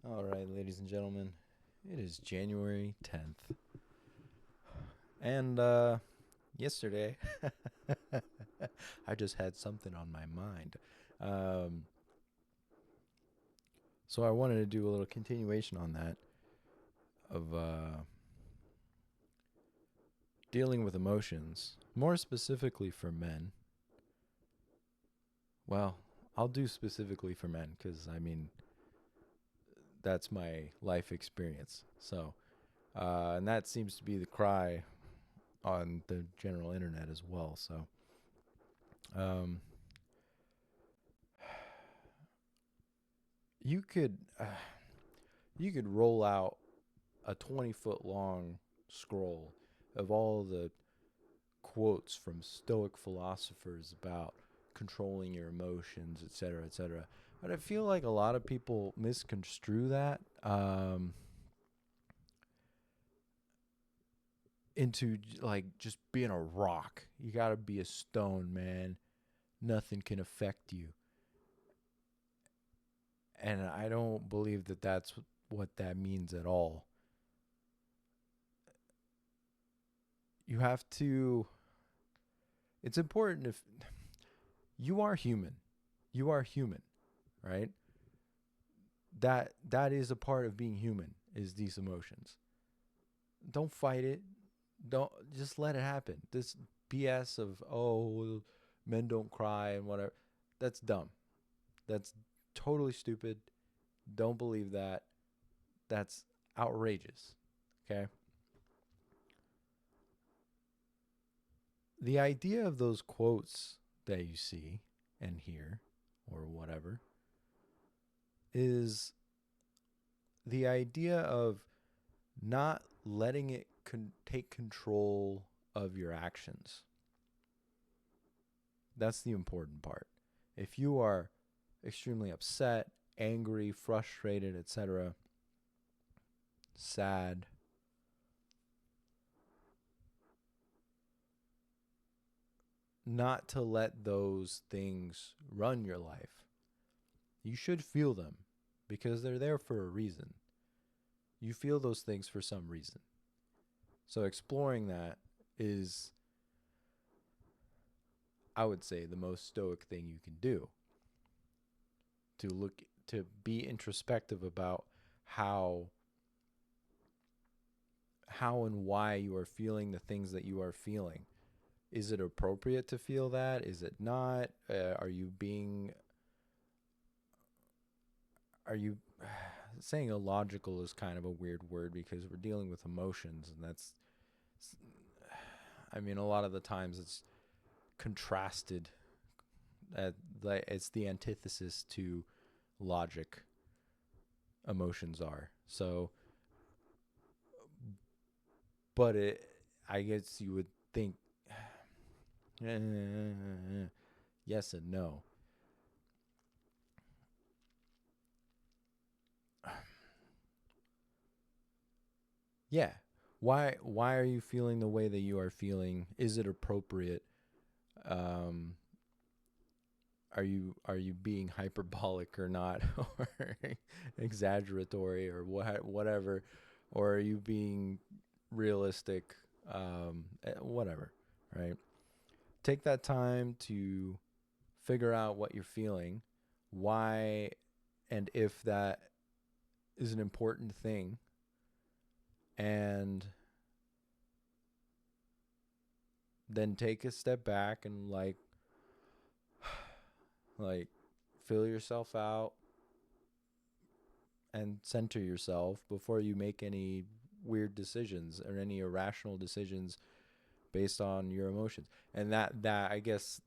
All right, ladies and gentlemen, it is January 10th. And yesterday, I just had something on my mind. Um, so I wanted to do a little continuation on that of dealing with emotions, more specifically for men. Well, I'll do specifically for men because, I mean, that's my life experience. And that seems to be the cry on the general internet as well. Um, you could you could roll out a 20-foot long scroll of all the quotes from stoic philosophers about controlling your emotions, etc., etc. But I feel like a lot of people misconstrue that into like just being a rock. You got to be a stone, man. Nothing can affect you. And I don't believe that that's what that means at all. You have to, it's important if you are human. You are human, right? That is a part of being human is these emotions. Don't fight it. Don't just let it happen. This BS of men don't cry and whatever. That's dumb. That's totally stupid. Don't believe that. That's outrageous. Okay? The idea of those quotes that you see and hear or whatever is the idea of not letting it take control of your actions. That's the important part. If you are extremely upset, angry, frustrated, etc., sad, not to let those things run your life. You should feel them because they're there for a reason. You feel those things for some reason. So exploring that is, I would say, the most stoic thing you can do to look to be introspective about how how and why you are feeling the things that you are feeling. Is it appropriate to feel that? Is it not? Are you saying illogical is kind of a weird word because we're dealing with emotions, and that's, I mean, a lot of the times it's contrasted. Like it's the antithesis to logic. Emotions are so, but I guess you would think yes and no. Yeah. Why are you feeling the way that you are feeling? Is it appropriate? Um are you being hyperbolic or not or exaggeratory or whatever, or are you being realistic, whatever, right? Take that time to figure out what you're feeling, why, and if that is an important thing, and then take a step back and like fill yourself out and center yourself before you make any weird decisions or any irrational decisions based on your emotions. And that I guess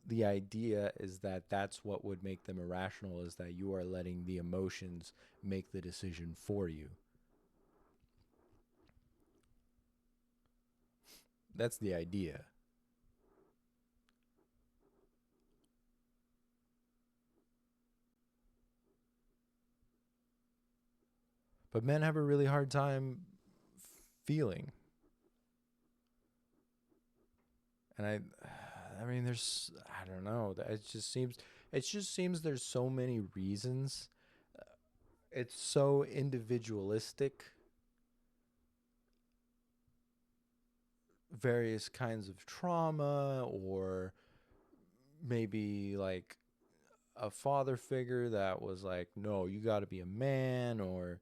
the idea is that that's what would make them irrational, is that you are letting the emotions make the decision for you. That's the idea. But men have a really hard time feeling. And I mean, there's, I don't know. It just seems there's so many reasons. it's so individualistic, various kinds of trauma, or maybe like a father figure that was like, no, you got to be a man, or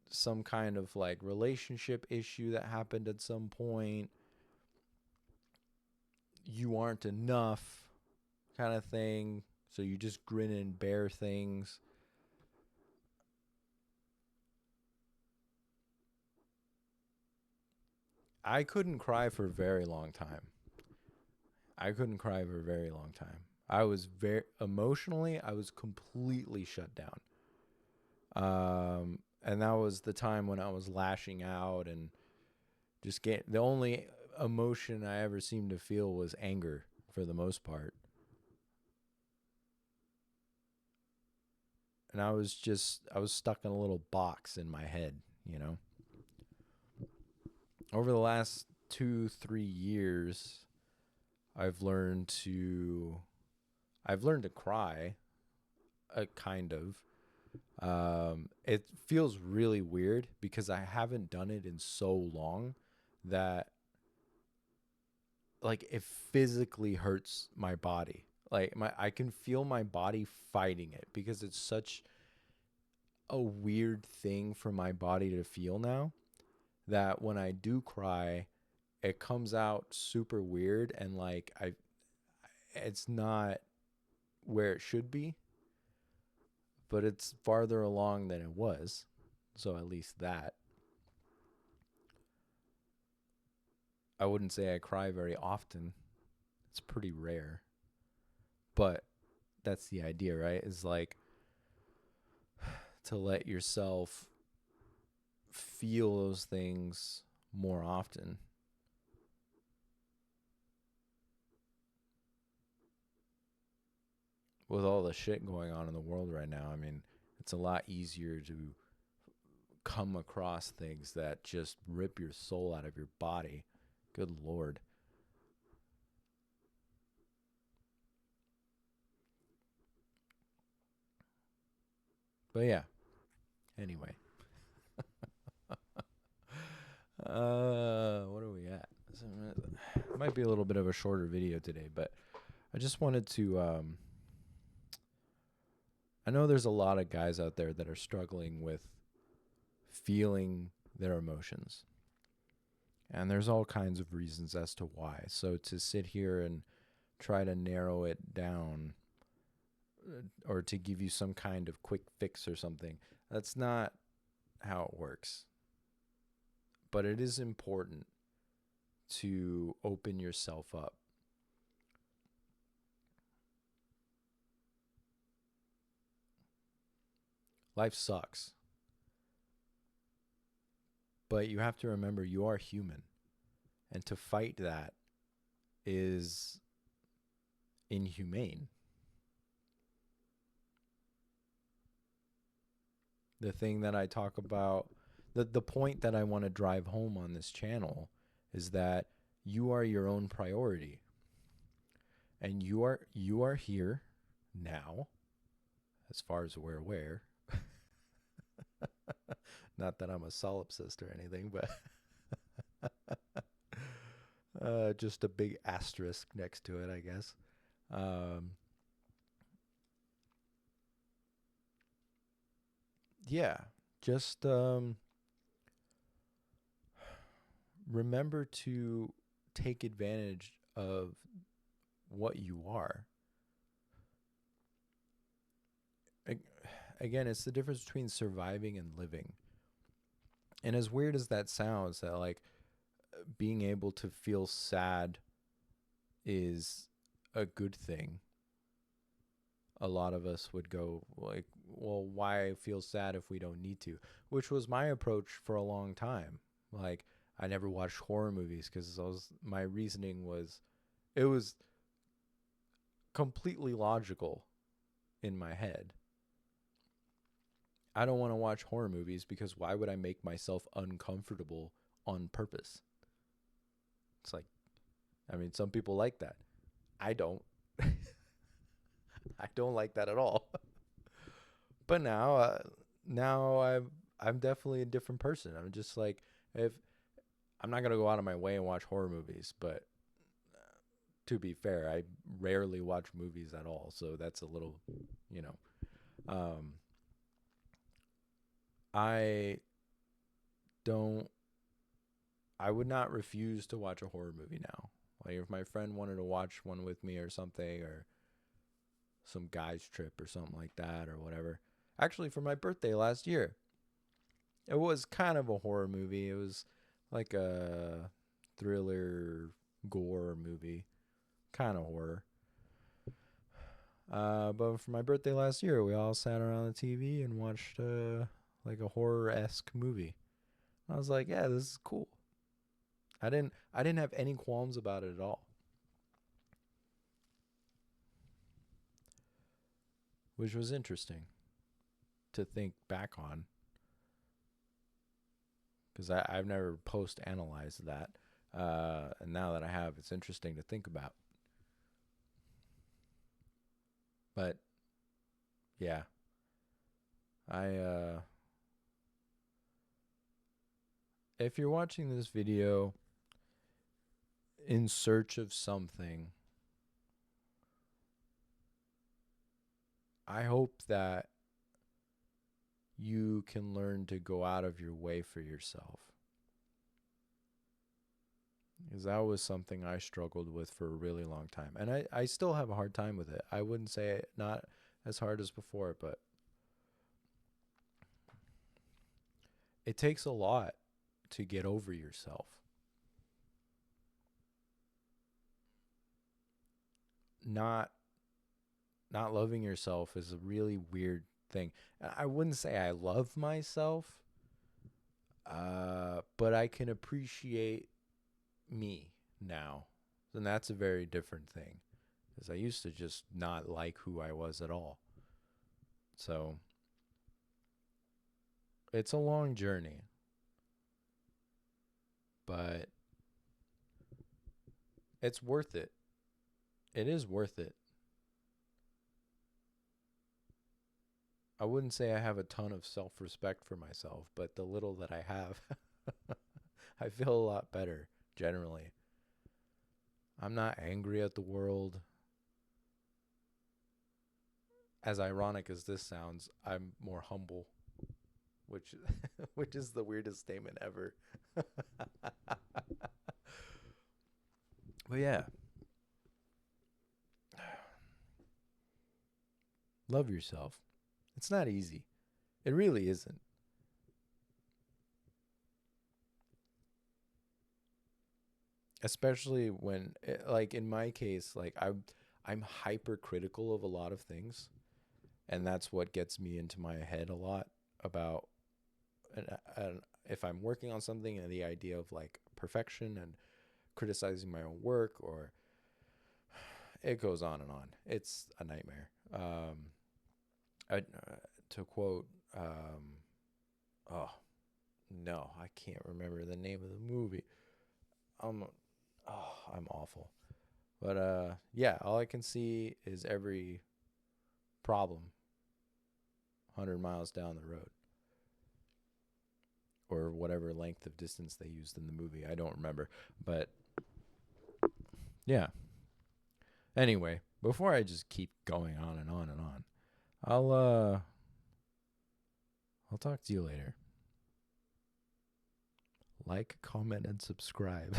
some kind of like relationship issue that happened at some point, you aren't enough kind of thing. So you just grin and bear things. I couldn't cry for a very long time. I couldn't cry for a very long time. I was very emotionally, I was completely shut down. And that was the time when I was lashing out and just get the only emotion I ever seemed to feel was anger for the most part. And I was stuck in a little box in my head, you know. Over the last 2, 3 years, I've learned to I've learned to cry, kind of. It feels really weird because I haven't done it in so long that like it physically hurts my body. Like I can feel my body fighting it because it's such a weird thing for my body to feel now that when I do cry, it comes out super weird and like I it's not where it should be, but it's farther along than it was. So at least that. I wouldn't say I cry very often. It's pretty rare. But that's the idea, right? Is like to let yourself feel those things more often. With all the shit going on in the world right now, I mean, it's a lot easier to come across things that just rip your soul out of your body. Good Lord. But yeah, anyway. What are we at? It might be a little bit of a shorter video today, but I just wanted to I know there's a lot of guys out there that are struggling with feeling their emotions. And there's all kinds of reasons as to why. So to sit here and try to narrow it down or to give you some kind of quick fix or something, that's not how it works. But it is important to open yourself up. Life sucks. But you have to remember you are human. And to fight that is inhumane. The thing that I talk about, the point that I want to drive home on this channel is that you are your own priority. And you are here now, as far as we're aware. Not that I'm a solipsist or anything, but just a big asterisk next to it, I guess. Um, yeah, just remember to take advantage of what you are. Again, it's the difference between surviving and living. And as weird as that sounds, that like being able to feel sad is a good thing. A lot of us would go like, well, why feel sad if we don't need to? Which was my approach for a long time. Like I never watched horror movies because my reasoning was it was completely logical in my head. I don't want to watch horror movies because why would I make myself uncomfortable on purpose? It's like, I mean, some people like that. I don't. I don't like that at all. But now I'm definitely a different person. I'm just like, if I'm not gonna go out of my way and watch horror movies, but to be fair, I rarely watch movies at all, so that's a little, you know. Um, I don't. I would not refuse to watch a horror movie now. Like if my friend wanted to watch one with me or something, or some guy's trip or something like that, or whatever. Actually, for my birthday last year, it was kind of a horror movie. It was like a thriller gore movie, kind of horror. But for my birthday last year, we all sat around the TV and watched like a horror esque movie. I was like, yeah, this is cool. I didn't have any qualms about it at all, which was interesting to think back on because I've never post analyzed that. And now that I have, it's interesting to think about. But yeah, I if you're watching this video in search of something, I hope that you can learn to go out of your way for yourself. Because that was something I struggled with for a really long time. And I still have a hard time with it. I wouldn't say not as hard as before, but it takes a lot to get over yourself. Not not loving yourself is a really weird thing. I wouldn't say I love myself, but I can appreciate me now. And that's a very different thing. Because I used to just not like who I was at all. So it's a long journey, but it's worth it. It is worth it. I wouldn't say I have a ton of self respect for myself, but the little that I have, I feel a lot better generally. I'm not angry at the world. As ironic as this sounds, I'm more humble, which which is the weirdest statement ever. But yeah, love yourself. It's not easy. It really isn't. Especially when like in my case, like I'm hypercritical of a lot of things, and that's what gets me into my head a lot about and if I'm working on something and the idea of like perfection and criticizing my own work, or it goes on and on. It's a nightmare. To quote, oh no, I can't remember the name of the movie. Um, I'm awful. But yeah, all I can see is every problem 100 miles down the road, or whatever length of distance they used in the movie. I don't remember, but yeah. Anyway, before I just keep going on and on and on, I'll talk to you later. Like, comment, and subscribe.